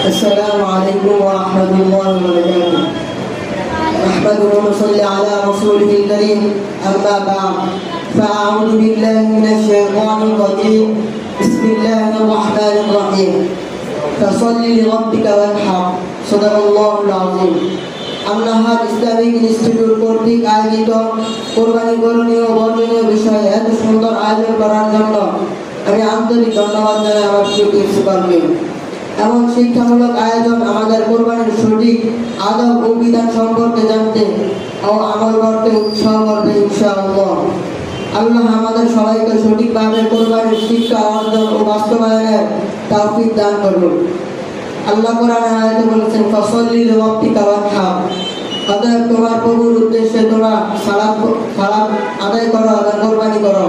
السلام عليكم ورحمة الله وبركاته. نحمده ونصلي على رسوله الكريم. أما بعد فأعوذ بالله من الشيطان الرجيم. بسم الله الرحمن الرحيم. فصل لربك وانحر. صدق الله العظيم. আল্লাহর Islamic institute কর্তৃক আয়োজিত কোরবানি করণীয় ও বর্জনীয় বিষয়ে এত সুন্দর আয়োজন করার জন্য আমি আন্তরিক ধন্যবাদ জানাই আমার প্রিয় প্রিন্সিপালকে। এমন শিক্ষামূলক আয়োজন আমাদের কোরবানির সঠিক আদব ও বিধান সম্পর্কে জানতে ও আমল করতে উৎসাহ করবে ইনশাআল্লাহ। আল্লাহ আমাদের সবাইকে সঠিকভাবে কোরবানির শিক্ষা অর্জন ও বাস্তবায়নের তৌফিক দান করুন। আল্লাহ কোরআনে আয়াতে বলেছেন, ফাসল্লি লিরাব্বিকা ওয়ানহার। অতএব তোমার প্রভুর উদ্দেশ্যে তোমরা সালাত আদায় করো এবং কোরবানি করো।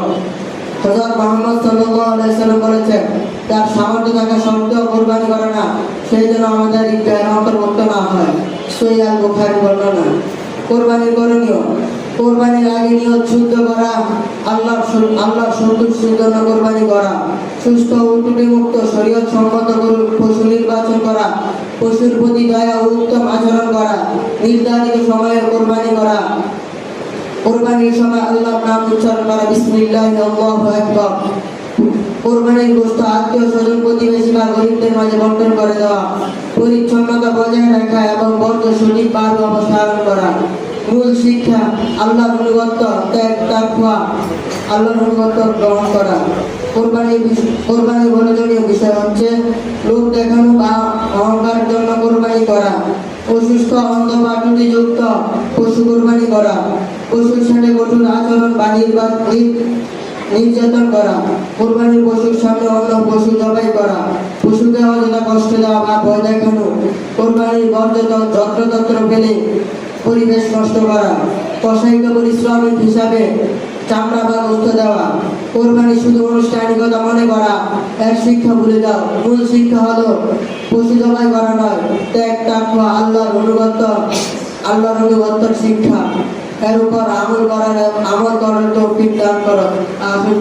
হযরত মুহাম্মদ সাল্লাল্লাহু আলাইহি সাল্লাম বলেছেন, তার সামর্থ্য থাকা সত্ত্বেও কোরবানি করে না, সেই জন্য আমাদের ঈদগাহের অন্তর্ভুক্ত না হয়। সহিহ আল বুখারী বর্ণনা। কোরবানির করণীয়: কোরবানির আগে নিয়ত শুদ্ধ করা, আল্লাহর সন্তুষ্টির জন্য কোরবানি করা, সুস্থ ও ত্রুটিমুক্ত শরীয়ত সম্মত পশু নির্বাচন করা, পশুর প্রতি দয়া ও উত্তম আচরণ করা, নির্ধারিত সময়ে কোরবানি করা, কোরবানির সময় আল্লাহর নাম উচ্চারণ করা, বিসমিল্লাহ আল্লাহু আকবার। কোরবানির গোশত আত্মীয় স্বজন প্রতিবেশী বা গরিবদের মাঝে বন্টন করে দেওয়া, পরিচ্ছন্নতা বজায় রাখা এবং বর্জ্য সঠিকভাবে অপসারণ করা। মূল শিক্ষা: আল্লাহর অনুগত্য, ত্যাগ, তাকওয়া, আল্লাহর অনুগত্য গ্রহণ করা। কোরবানির বর্জনীয় বিষয় হচ্ছে লোক দেখানো বা অহংকারের জন্য কোরবানি করা, অসুস্থ, অন্ধ বা ত্রুটিযুক্ত পশু কোরবানি করা, পশুর সাথে কঠোর আচরণ বা নির্যাতন করা, কোরবানির পশুর সামনে অন্য পশু জবাই করা, পশুকে অযথা কষ্ট দেওয়া বা ভয় দেখানো, কোরবানির যত্রতত্র ফেলে পরিবেশ নষ্ট করা, কসাইকে পরিশ্রমিক হিসাবে চামড়া বা গোশত দেওয়া, কোরবানি শুধু আনুষ্ঠানিকতা মনে করা, এর শিক্ষা ভুলে যাও। মূল শিক্ষা হলো পশু জবাই করা নয়, ত্যাগ, তাকওয়া, আল্লাহর অনুগত্যের শিক্ষা। এর উপর আমল করার তৌফিক দান করো। আমিন।